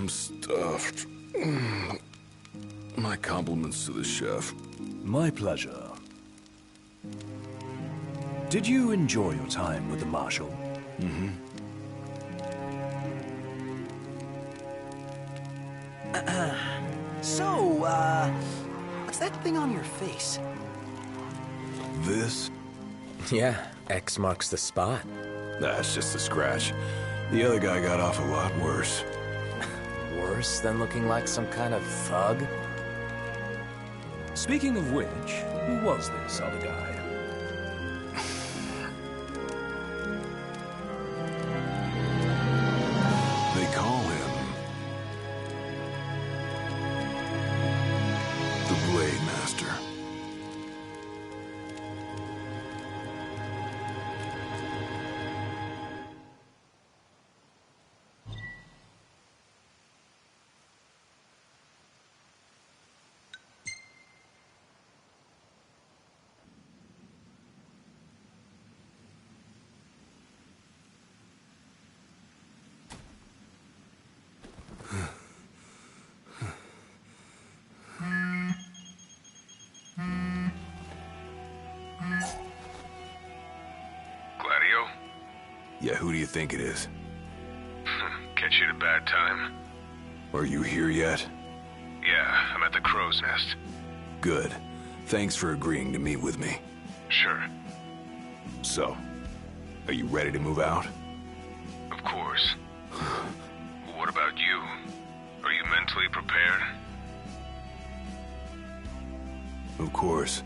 I'm stuffed. My compliments to the chef. My pleasure. Did you enjoy your time with the Marshal? Mm-hmm. What's that thing on your face? This? Yeah, X marks the spot. That's just a scratch. The other guy got off a lot worse. Worse than looking like some kind of thug? Speaking of which, who was this other guy? They call him the Blade Master. Gladio? Yeah, who do you think it is? Catch you at a bad time? Are you here yet? Yeah, I'm at the Crow's Nest. Good. Thanks for agreeing to meet with me. Sure. So, are you ready to move out? Of course. What about you? Are you mentally prepared? Of course.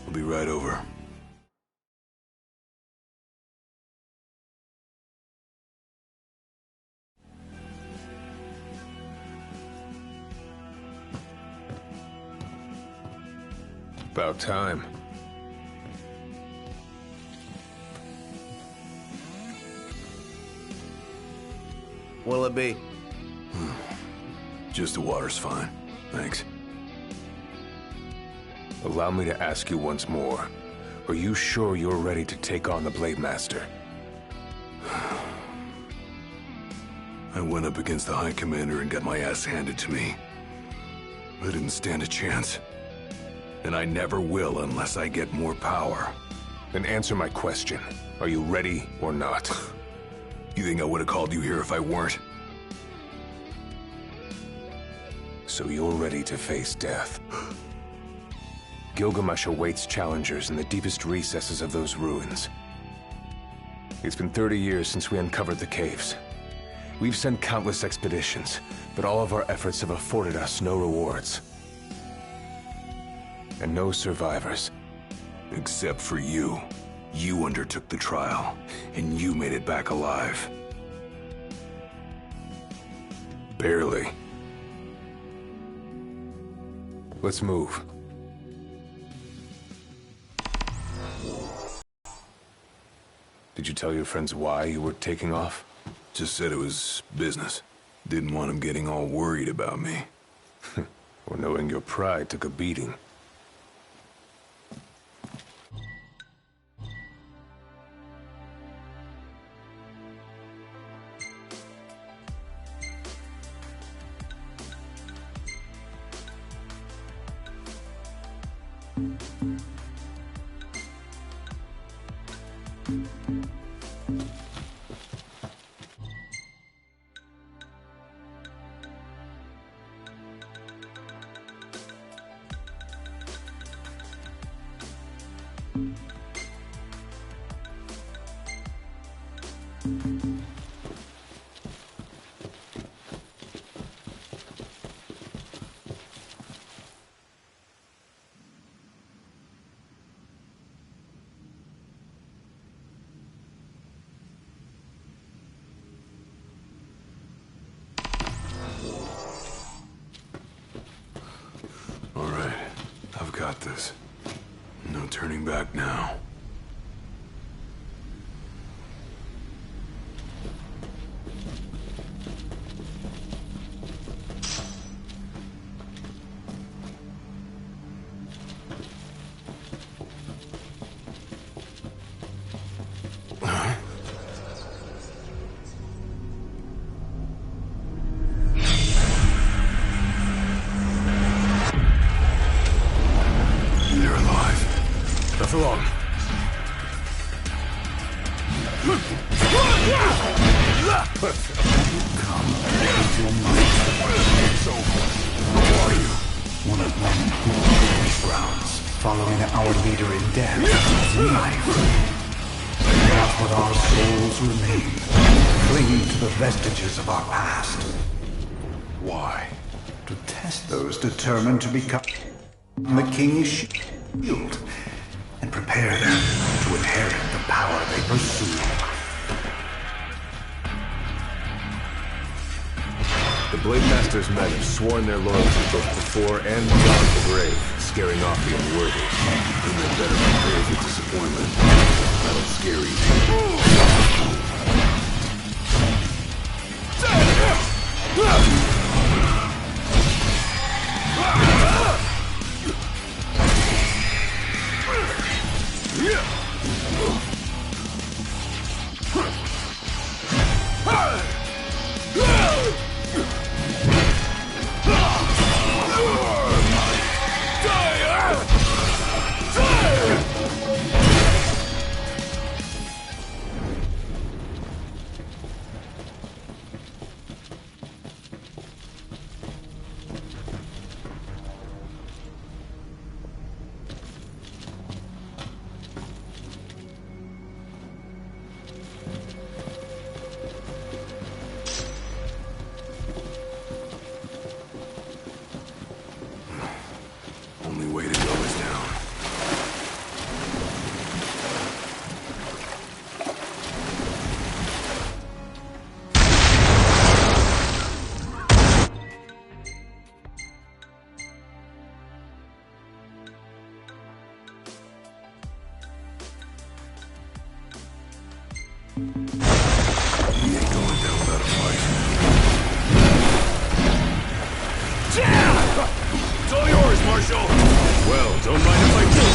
I'll be right over. About time. What'll it be? Just the water's fine. Thanks. Allow me to ask you once more. Are you sure you're ready to take on the Blade Master? I went up against the High Commander and got my ass handed to me. I didn't stand a chance. And I never will unless I get more power. Then answer my question. Are you ready or not? You think I would have called you here if I weren't? So you're ready to face death. Gilgamesh awaits challengers in the deepest recesses of those ruins. It's been 30 years since we uncovered the caves. We've sent countless expeditions, but all of our efforts have afforded us no rewards. And no survivors. Except for you. You undertook the trial, and you made it back alive. Barely. Let's move. Did you tell your friends why you were taking off? Just said it was business. Didn't want them getting all worried about me. Or knowing your pride took a beating. All right, I've got this. No turning back now. following our leader in death as in life. Not what our souls remain, clinging to the vestiges of our past. Why? To test those determined to become the king's shield, and prepare them to inherit the power they pursue. The Blade Master's men have sworn their loyalty both before and beyond the grave, scaring off the unworthy. And they better prepare for disappointment. That'll scare you. Only way to go is down. He ain't going down without a fight. It's all yours, Marshal! Well, don't mind if I do.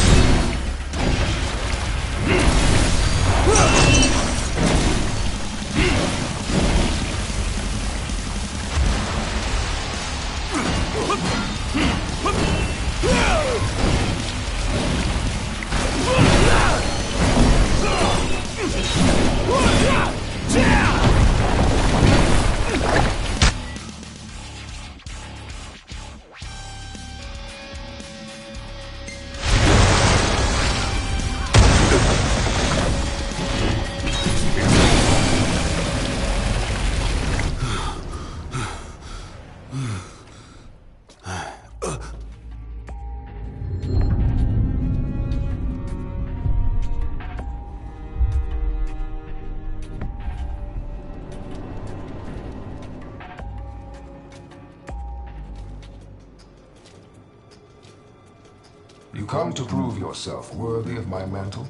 You come to prove yourself worthy of my mantle?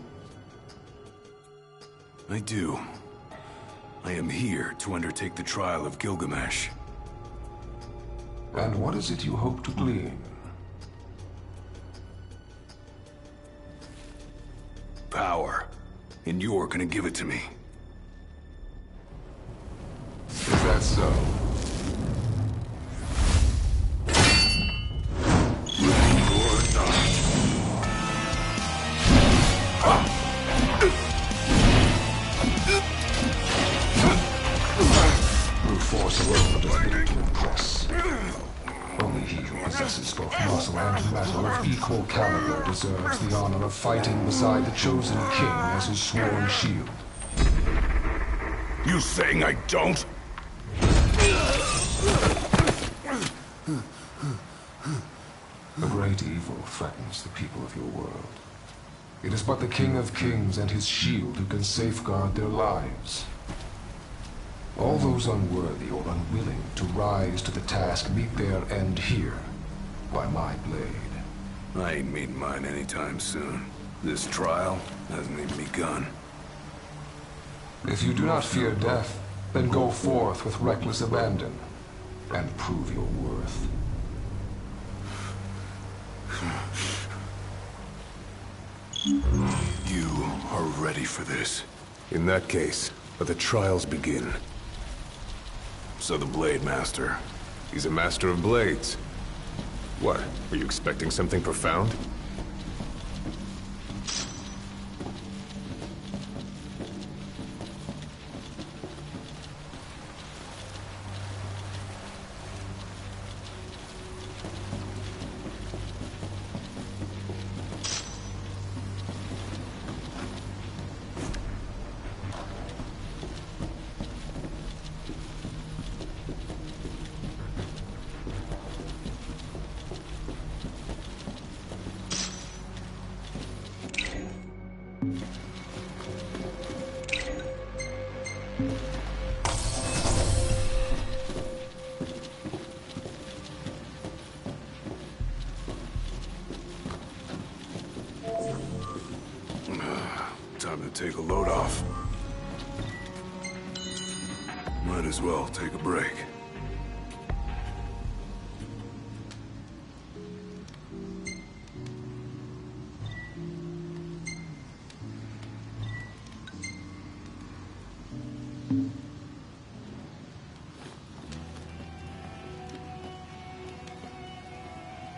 I do. I am here to undertake the trial of Gilgamesh. And what is it you hope to glean? Power. And you're gonna give it to me. Is that so? Force alone does little to impress. Only he who possesses both muscle and matter of equal caliber deserves the honor of fighting beside the chosen king as his sworn shield. You saying I don't? A great evil threatens the people of your world. It is but the King of Kings and his shield who can safeguard their lives. All those unworthy or unwilling to rise to the task meet their end here, by my blade. I ain't meeting mine anytime soon. This trial hasn't even begun. If you do not fear death, then go forth with reckless abandon, and prove your worth. You are ready for this. In that case, let the trials begin. So the Blade Master. He's a master of blades. What, were you expecting something profound? take a load off. Might as well take a break.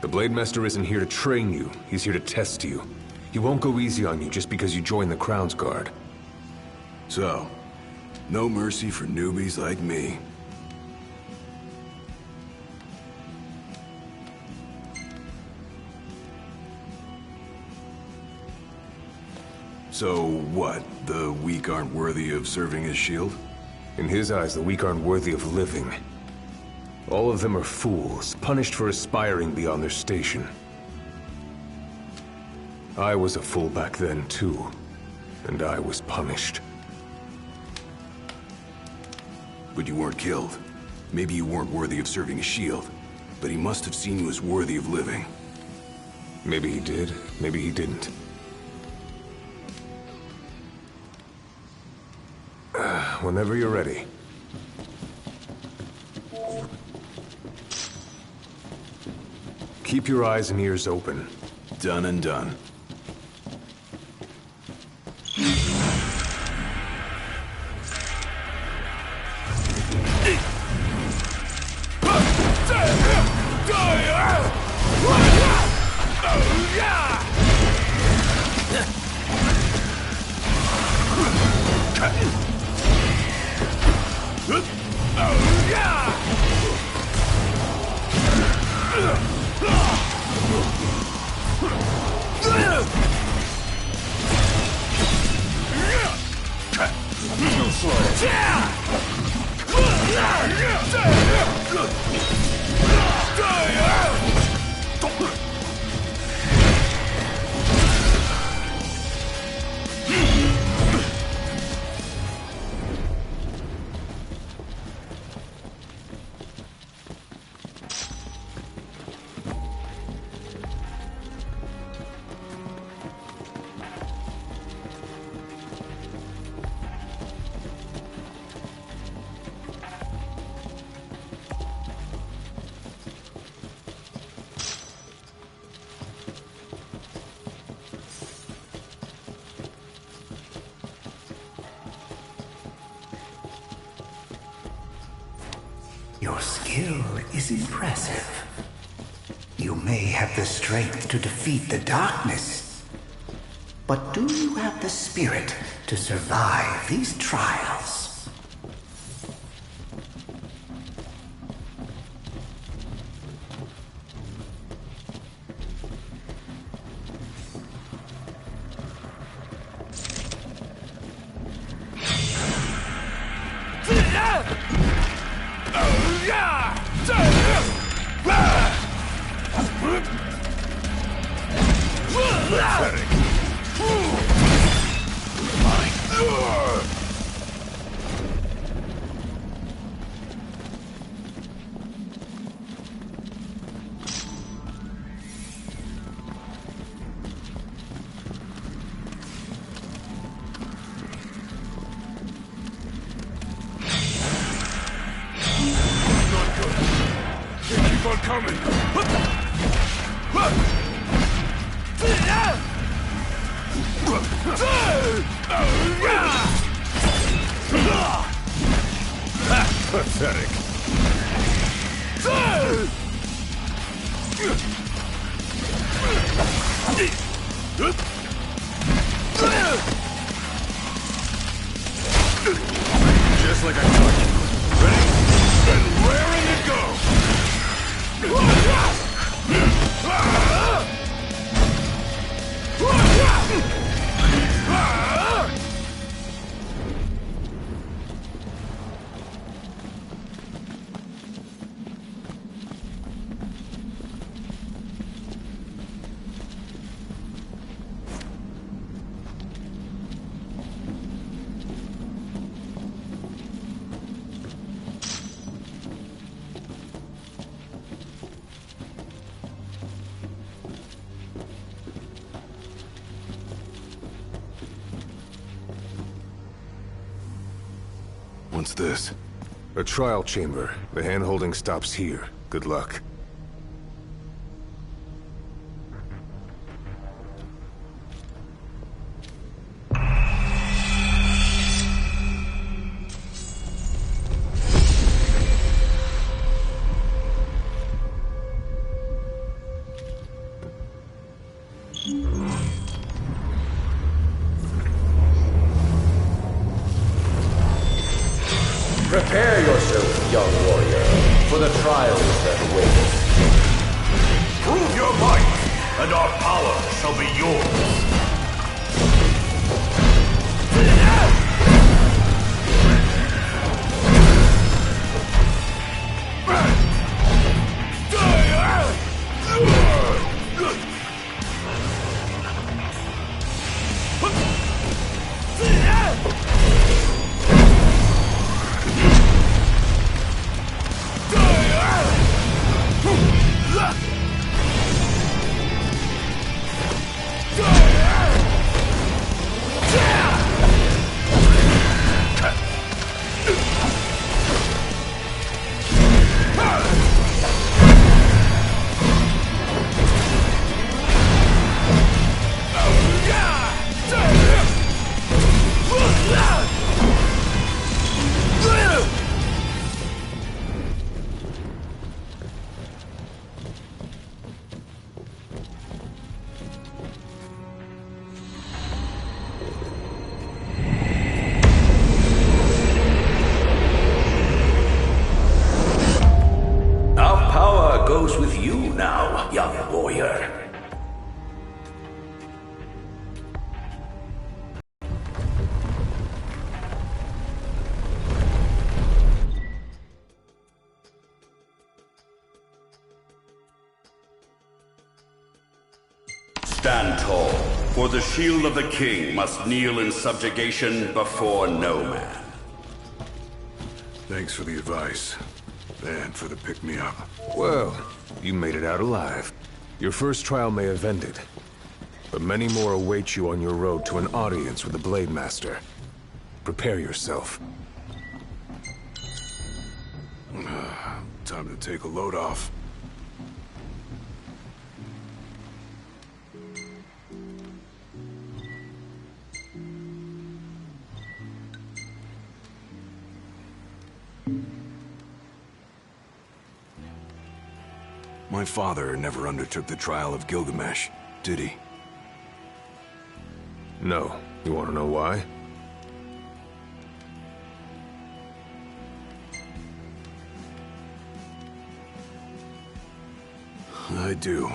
The Blade Master isn't here to train you, he's here to test you. He won't go easy on you just because you join the Crown's Guard. So, no mercy for newbies like me. So what? The weak aren't worthy of serving as shield? In his eyes, the weak aren't worthy of living. All of them are fools, punished for aspiring beyond their station. I was a fool back then, too. And I was punished. But you weren't killed. Maybe you weren't worthy of serving as shield. But he must have seen you as worthy of living. Maybe he did, maybe he didn't. Whenever you're ready. Keep your eyes and ears open. Done and done. Your skill is impressive. You may have the strength to defeat the darkness, but do you have the spirit to survive these trials? Keep on coming! Pathetic. Just like I thought you would. Ready? And raring to go! What's this? A trial chamber. The hand-holding stops here. Good luck. Prepare yourself, young warrior, for the trials that await. Prove your might, and our power shall be yours. Goes with you now, young warrior. Stand tall, for the shield of the king must kneel in subjugation before no man. Thanks for the advice. And for the pick-me-up. Well, you made it out alive. Your first trial may have ended, but many more await you on your road to an audience with the Blade Master. Prepare yourself. Time to take a load off. My father never undertook the trial of Gilgamesh, did he? No. You want to know why? I do.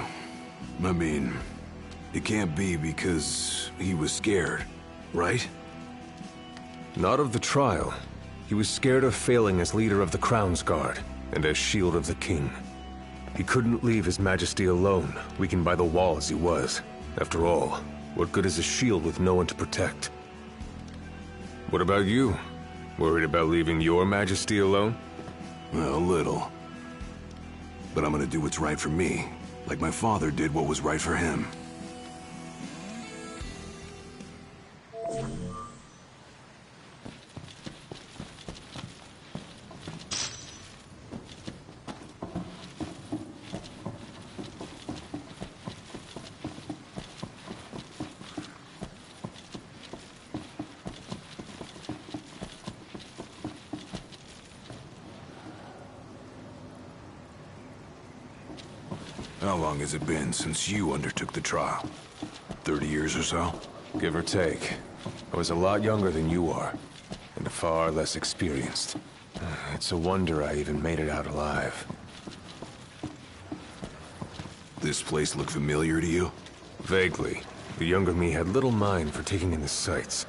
I mean, it can't be because he was scared, right? Not of the trial. He was scared of failing as leader of the Crown's Guard, and as Shield of the King. He couldn't leave His Majesty alone, weakened by the wall as he was. After all, what good is a shield with no one to protect? What about you? Worried about leaving your Majesty alone? Well, a little. But I'm gonna do what's right for me, like my father did what was right for him. How long has it been since you undertook the trial? 30 years or so? Give or take. I was a lot younger than you are, and far less experienced. It's a wonder I even made it out alive. This place look familiar to you? Vaguely. The younger me had little mind for taking in the sights.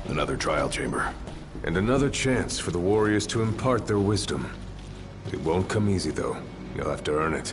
Another trial chamber. And another chance for the warriors to impart their wisdom. It won't come easy, though. You'll have to earn it.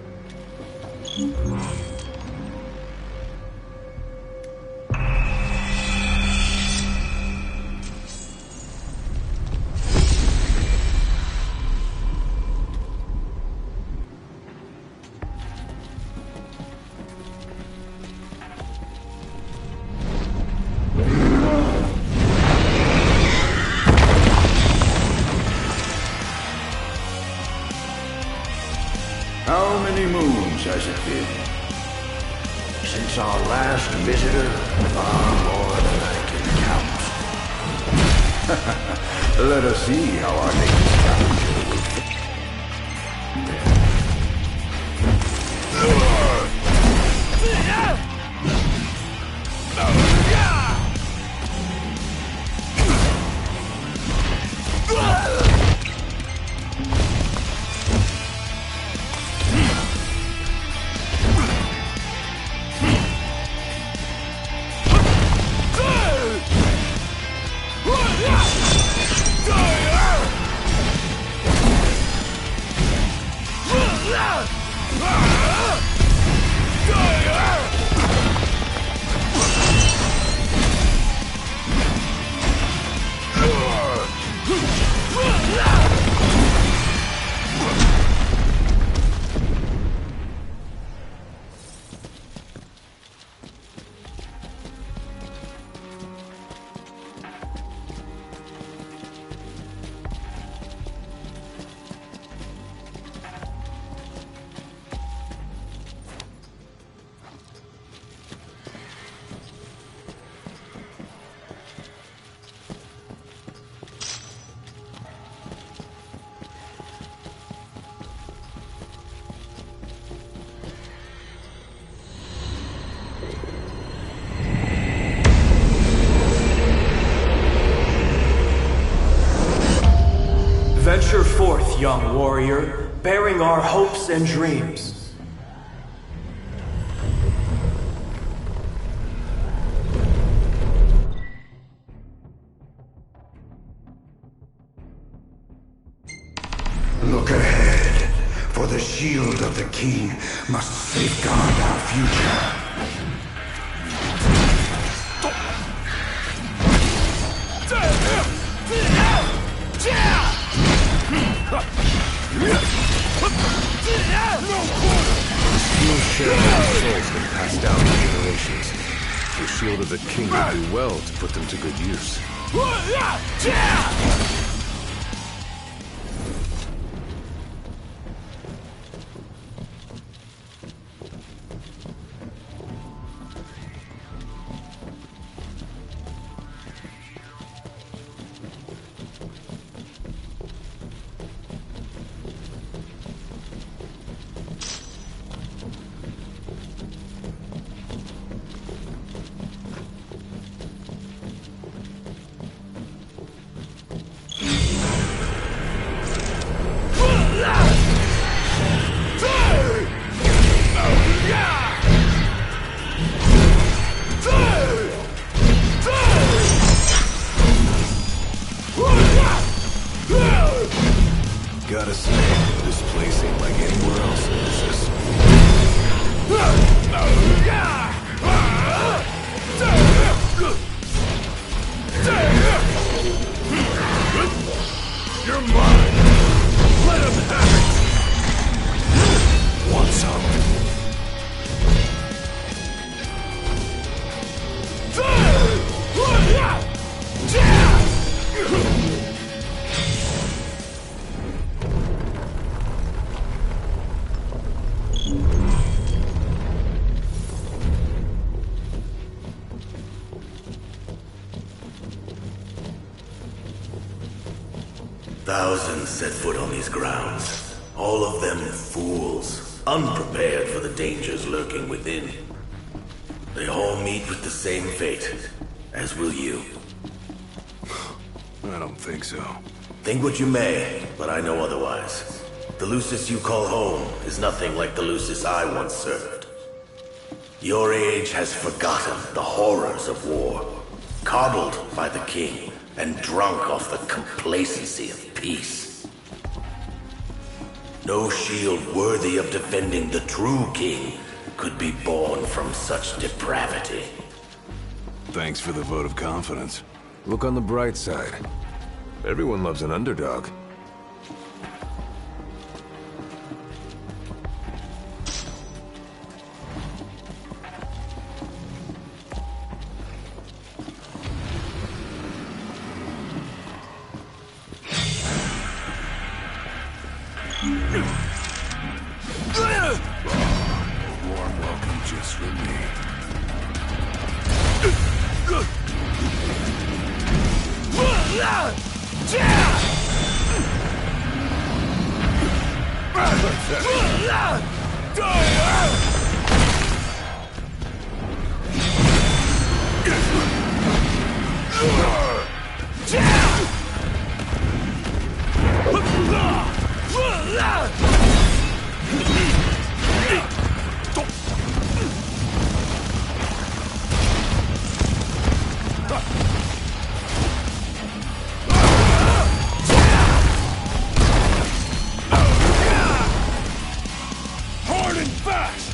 How many moons has it been since our last visitor? Far more than I can count. Let us see how our next challenger will fit. Venture forth, young warrior, bearing our hopes and dreams. Look ahead, for the shield of the king must safeguard our future. Steel shared souls been passed down for generations. The shield of the king would do well to put them to good use. Thousands set foot on these grounds. All of them fools, unprepared for the dangers lurking within. They all meet with the same fate, as will you. I don't think so. Think what you may, but I know otherwise. The Lucis you call home is nothing like the Lucis I once served. Your age has forgotten the horrors of war, coddled by the king, and drunk off the complacency of peace. No shield worthy of defending the true king could be born from such depravity. Thanks for the vote of confidence. Look on the bright side. Everyone loves an underdog. Warm welcome just for me. Hard and fast!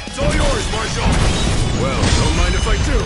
It's all yours, Marshal! Well, don't mind if I do!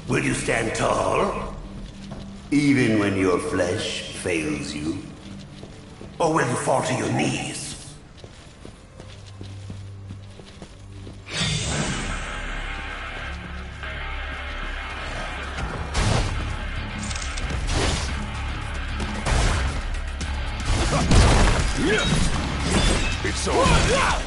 Will you stand tall? Even when your flesh fails you? Or will you fall to your knees? It's over.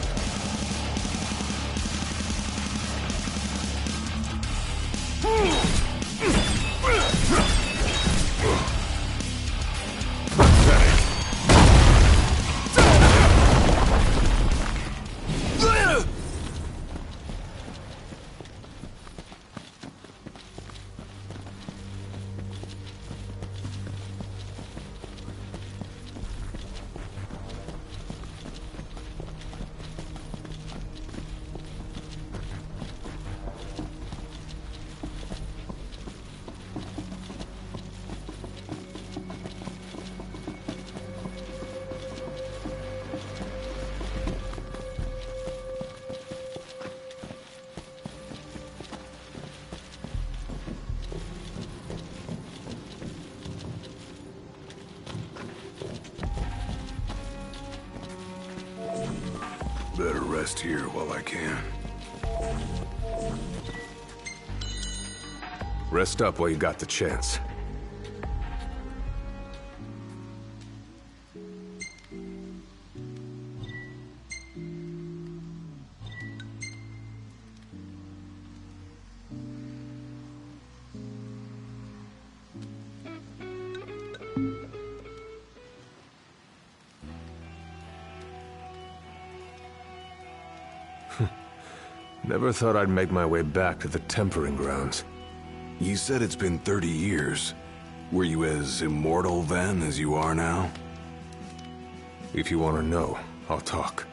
rest here while I can. Rest up while you got the chance. Never thought I'd make my way back to the tempering grounds. You said it's been 30 years. Were you as immortal then as you are now? If you want to know, I'll talk.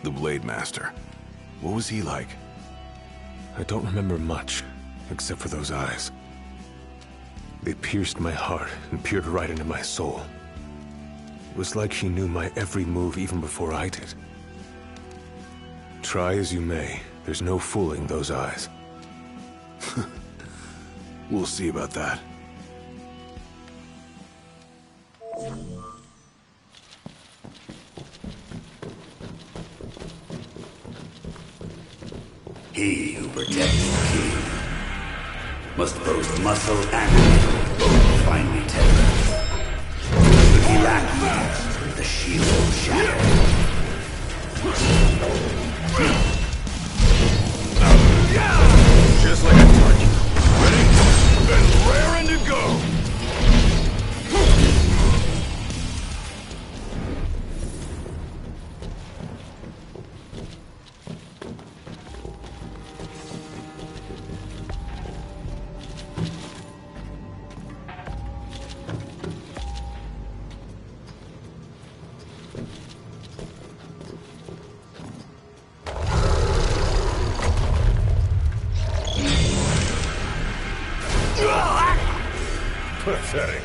The Blade Master. What was he like? I don't remember much, except for those eyes. They pierced my heart and peered right into my soul. It was like he knew my every move even before I did. Try as you may, there's no fooling those eyes. We'll see about that. He who protects the king must boast muscle and will, both finely tender. If he lack these, the shield will shatter. Just like a target. Ready? And raring to go! Pathetic.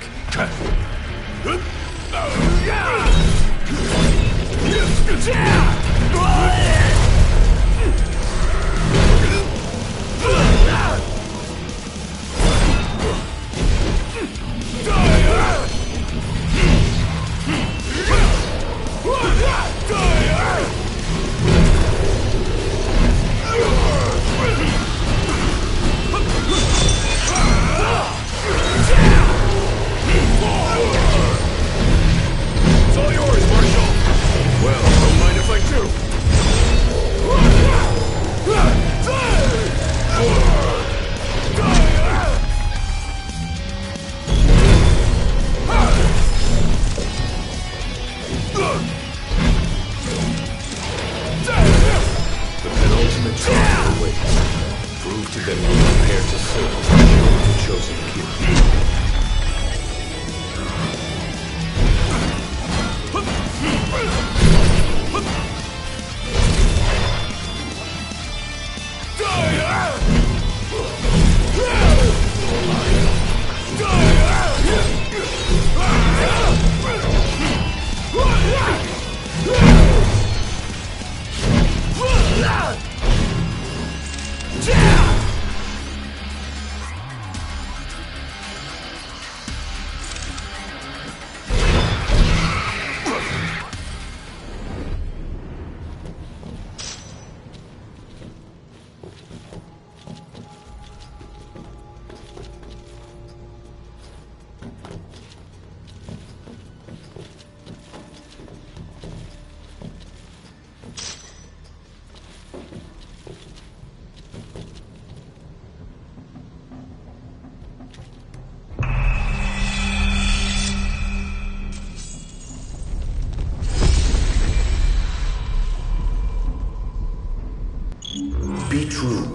Be true,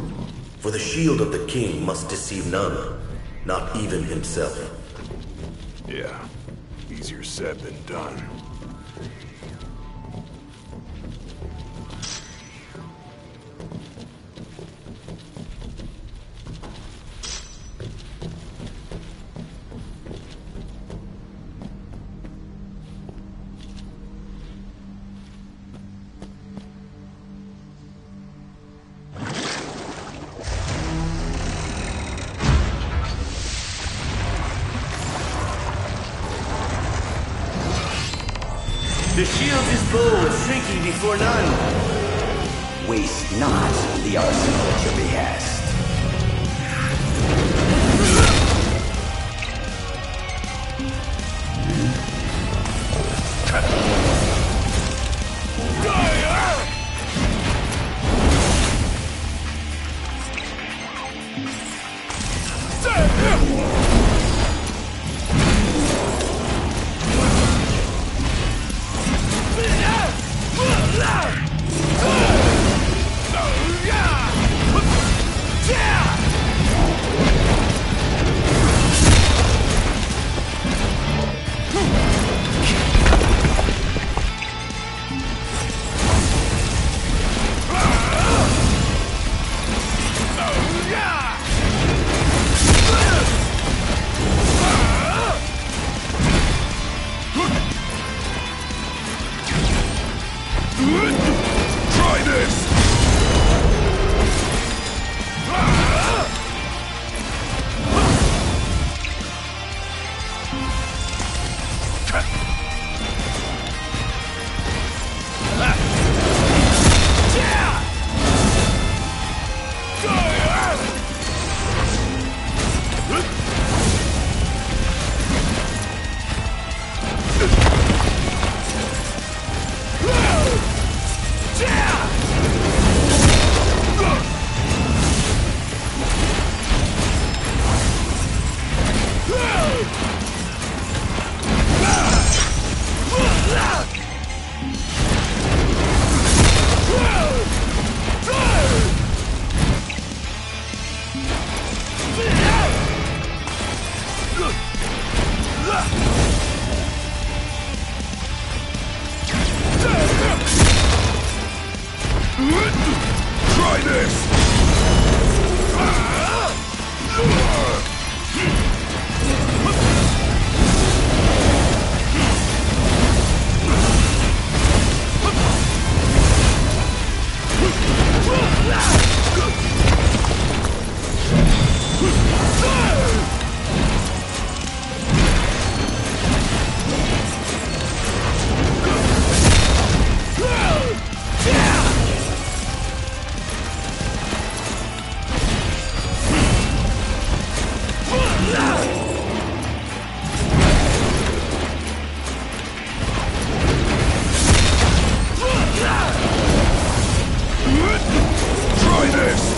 for the shield of the king must deceive none, not even himself. Yeah, easier said than done. The shield is bold, shrinking before none. Waste not the arsenal at your behest. Try this! Try this! Try this!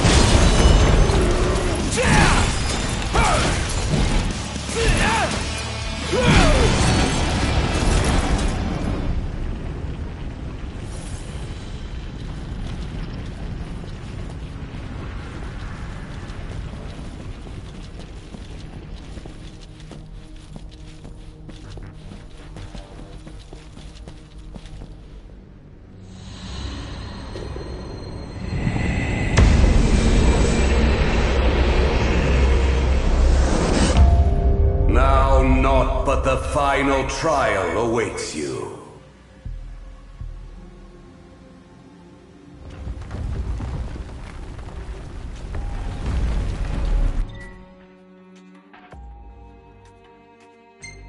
Now naught but the final trial awaits you.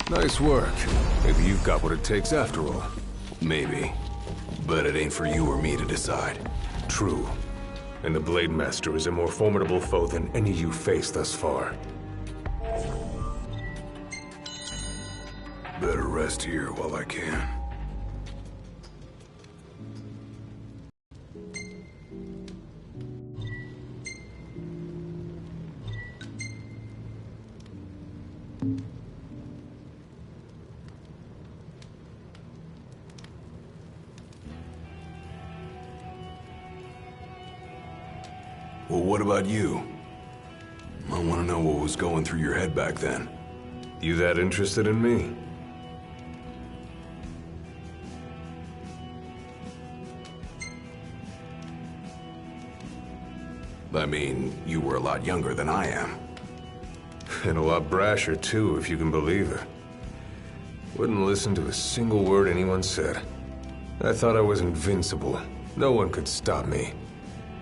Nice work. Maybe you've got what it takes after all. Maybe. But it ain't for you or me to decide. True. And the Blade Master is a more formidable foe than any you've faced thus far. Better rest here while I can. Well, what about you? I want to know what was going through your head back then. You that interested in me? I mean, you were a lot younger than I am. And a lot brasher, too, if you can believe it. Wouldn't listen to a single word anyone said. I thought I was invincible. No one could stop me.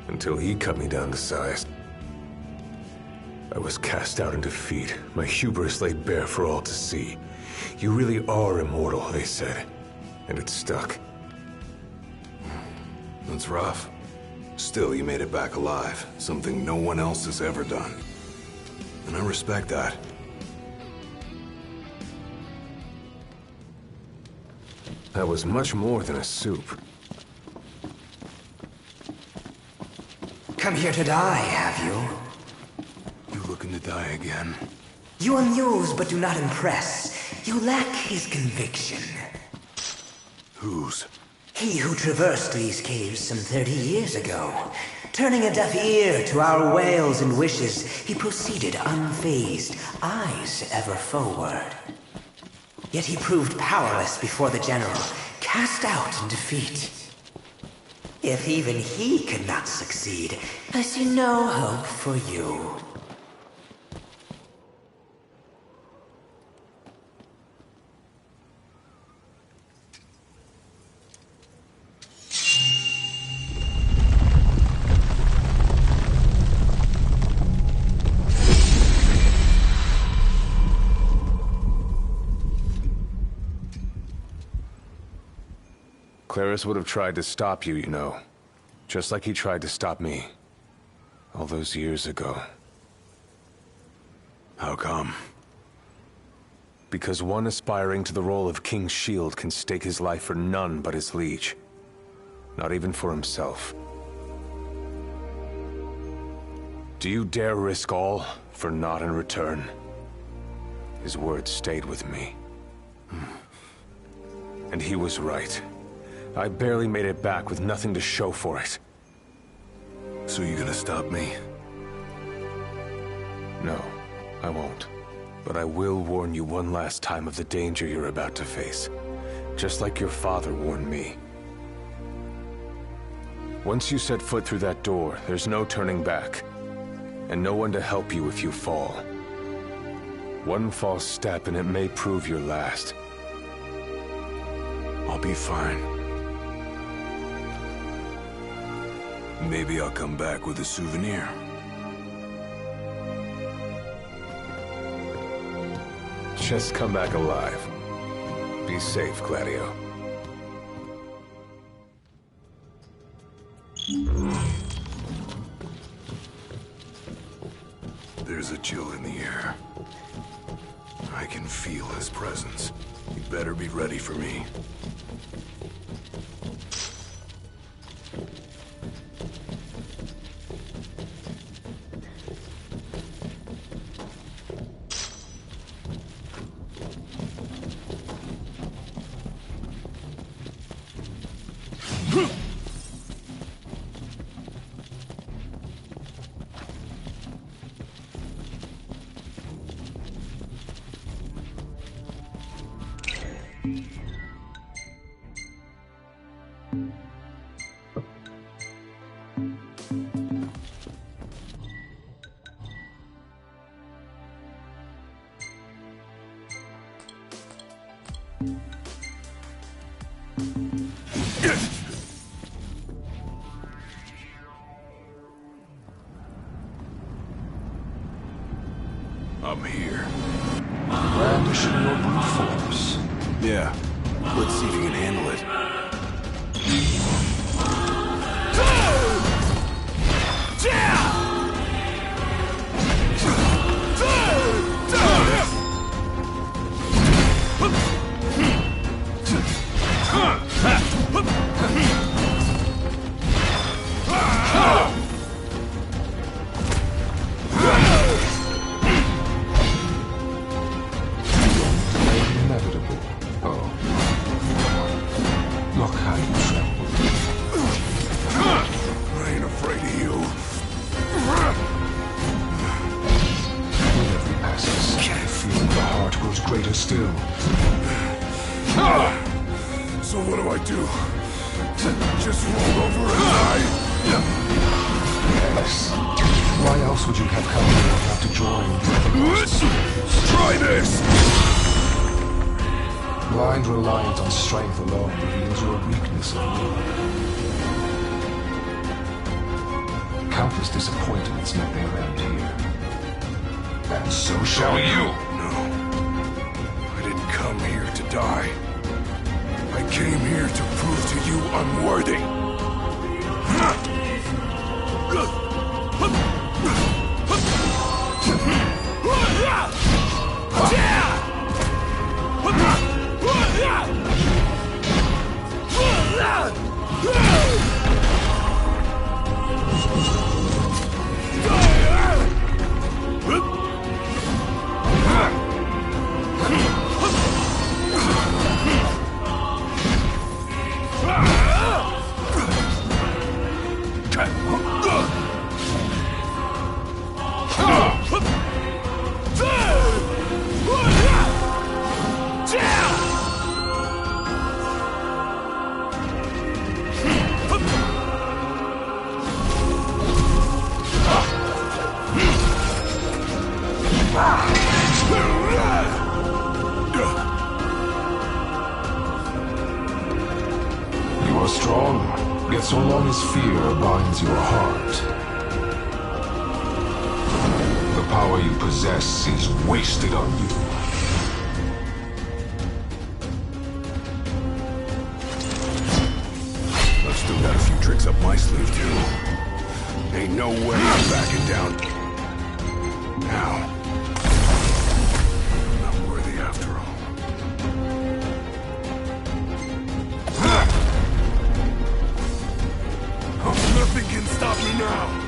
Until he cut me down to size. I was cast out in defeat, my hubris laid bare for all to see. You really are immortal, they said. and it stuck. That's rough. Still, you made it back alive, something no one else has ever done. And I respect that. That was much more than a soup. Come here to die, have you? You looking to die again? You amuse but do not impress. You lack his conviction. Whose? He who traversed these caves some 30 years ago. Turning a deaf ear to our wails and wishes, he proceeded unfazed, eyes ever forward. Yet he proved powerless before the general, cast out in defeat. If even he could not succeed, I see no hope for you. Claris would have tried to stop you, you know. Just like he tried to stop me. All those years ago. How come? Because one aspiring to the role of King's Shield can stake his life for none but his liege. Not even for himself. Do you dare risk all for naught in return? His words stayed with me. And he was right. I barely made it back with nothing to show for it. So you gonna stop me? No, I won't. But I will warn you one last time of the danger you're about to face. Just like your father warned me. Once you set foot through that door, there's no turning back. And no one to help you if you fall. One false step and it may prove your last. I'll be fine. Maybe I'll come back with a souvenir. Just come back alive. Be safe, Gladio. There's a chill in the air. I can feel his presence. You better be ready for me. I'm here. Brandishing your brute force. Yeah. Let's see if you can handle it. Inevitable. Oh. Look how you tremble. I ain't afraid of you. With every passing second, feeling the heart grows greater still. So what do I do? Just roll over and die? Yes. Why else would you have come here without to join the other lost souls? Try this! Blind reliance on strength alone reveals your weakness of will. Countless disappointments met their end here. And so shall you! No. I didn't come here to die. I came here to prove to you I'm worthy. You are strong, yet so long as fear binds your heart, the power you possess is wasted on you. I've still got a few tricks up my sleeve, too. Ain't no way I'm backing down. Now. I'm not worthy after all. Nothing can stop me now.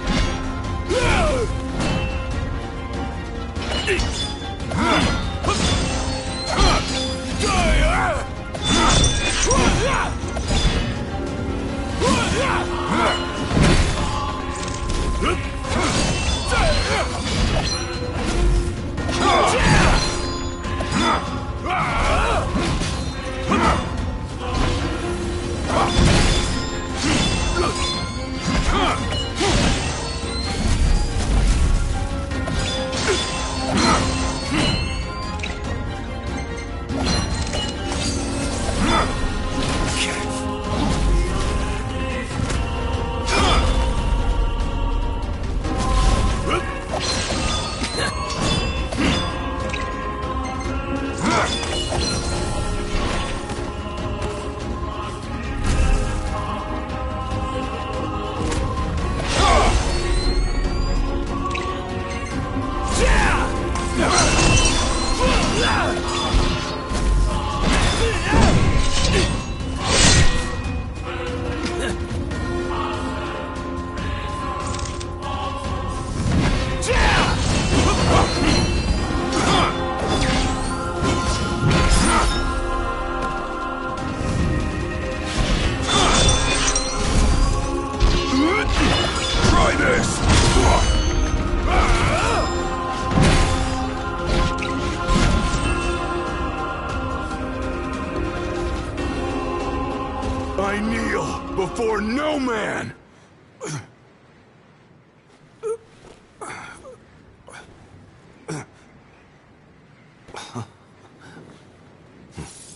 I kneel before no man!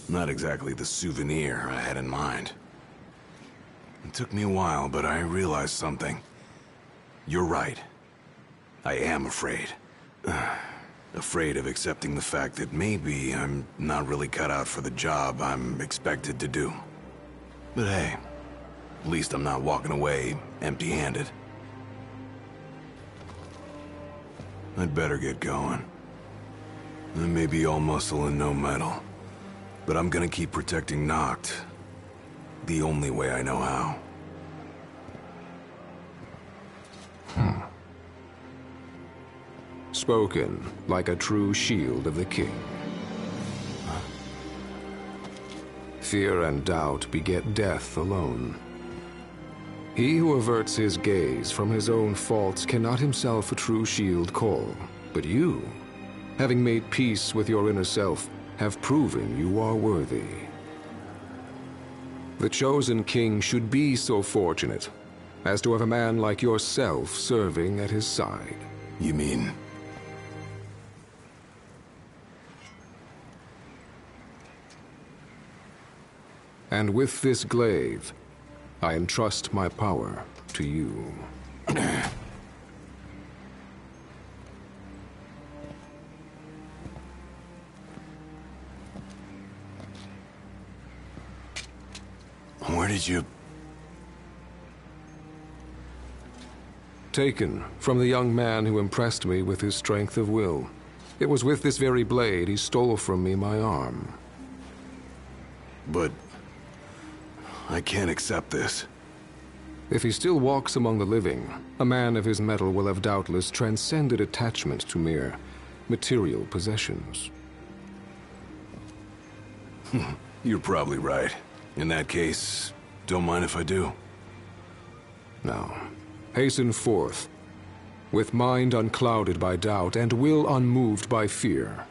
Not exactly the souvenir I had in mind. It took me a while, but I realized something. You're right. I am afraid. Afraid of accepting the fact that maybe I'm not really cut out for the job I'm expected to do. But hey, at least I'm not walking away empty-handed. I'd better get going. I may be all muscle and no metal, but I'm gonna keep protecting Noct the only way I know how. Spoken like a true shield of the king. Fear and doubt beget death alone. He who averts his gaze from his own faults cannot himself a true shield call. But you, having made peace with your inner self, have proven you are worthy. The chosen king should be so fortunate as to have a man like yourself serving at his side. You mean? And with this glaive, I entrust my power to you. Did you... Taken from the young man who impressed me with his strength of will. It was with this very blade he stole from me my arm. But... I can't accept this. If he still walks among the living, a man of his mettle will have doubtless transcended attachment to mere material possessions. You're probably right. In that case, don't mind if I do. Now, hasten forth, with mind unclouded by doubt and will unmoved by fear.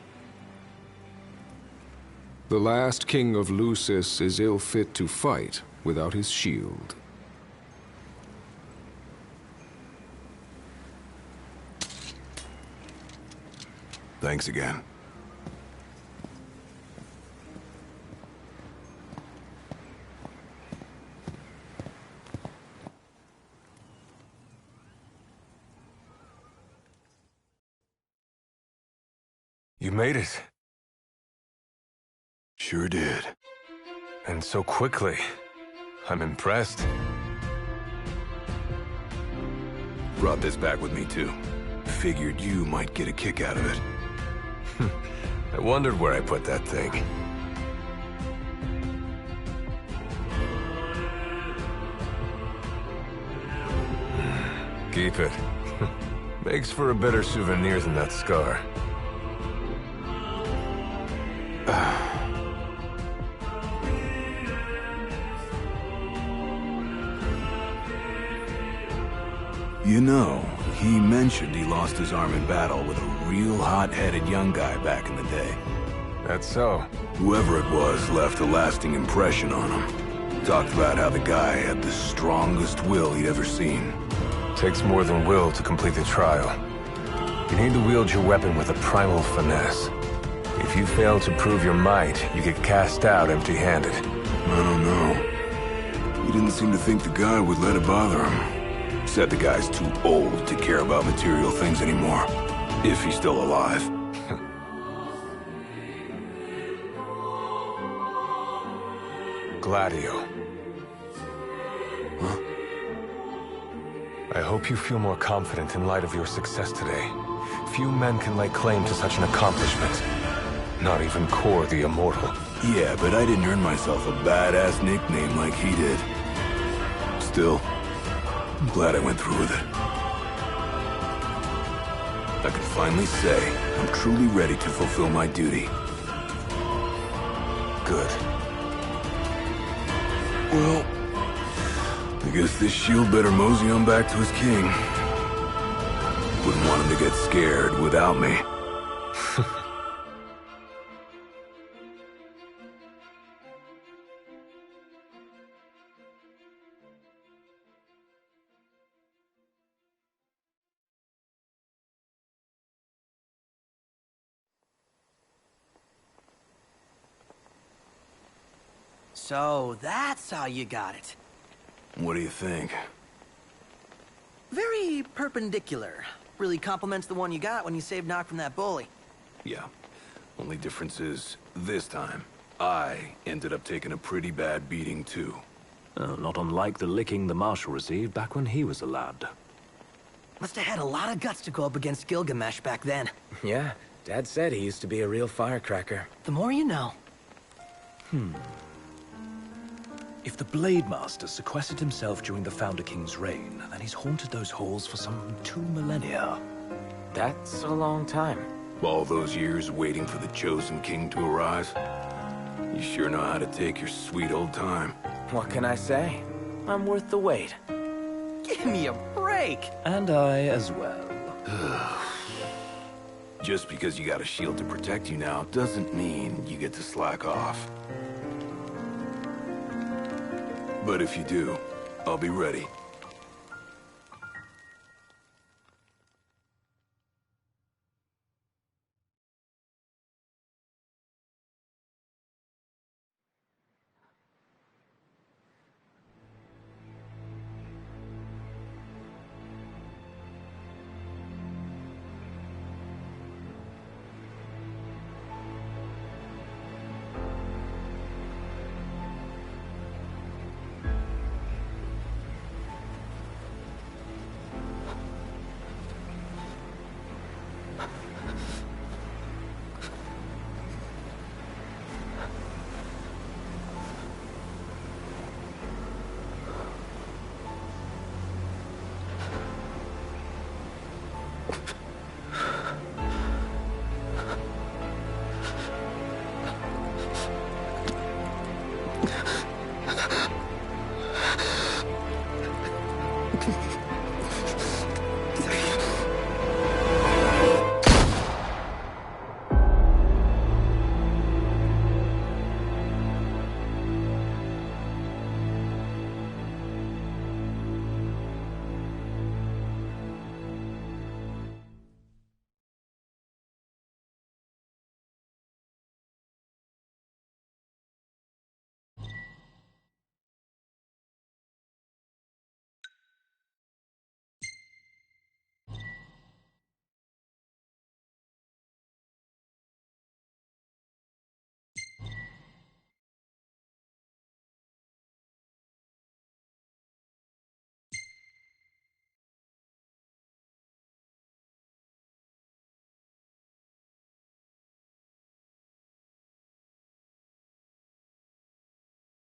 The last king of Lucis is ill fit to fight without his shield. Thanks again. You made it. Sure did. And so quickly. I'm impressed. Brought this back with me, too. Figured you might get a kick out of it. I wondered where I put that thing. Keep it. Makes for a better souvenir than that scar. You know, he mentioned he lost his arm in battle with a real hot-headed young guy back in the day. That's so. Whoever it was left a lasting impression on him. Talked about how the guy had the strongest will he'd ever seen. Takes more than will to complete the trial. You need to wield your weapon with a primal finesse. If you fail to prove your might, you get cast out empty-handed. I don't know. He didn't seem to think the guy would let it bother him. Said the guy's too old to care about material things anymore. If he's still alive. Gladio. Huh? I hope you feel more confident in light of your success today. Few men can lay claim to such an accomplishment. Not even Kor the Immortal. Yeah, but I didn't earn myself a badass nickname like he did. Still, I'm glad I went through with it. I can finally say I'm truly ready to fulfill my duty. Good. Well, I guess this shield better mosey on back to his king. Wouldn't want him to get scared without me. So, that's how you got it. What do you think? Very perpendicular. Really complements the one you got when you saved Nock from that bully. Yeah. Only difference is, this time, I ended up taking a pretty bad beating, too. Not unlike the licking the Marshal received back when he was a lad. Must have had a lot of guts to go up against Gilgamesh back then. Yeah, Dad said he used to be a real firecracker. The more you know. If the Blade Master sequestered himself during the Founder King's reign, then he's haunted those halls for some 2 millennia. That's a long time. All those years waiting for the Chosen King to arise? You sure know how to take your sweet old time. What can I say? I'm worth the wait. Give me a break! And I as well. Just because you got a shield to protect you now doesn't mean you get to slack off. But if you do, I'll be ready.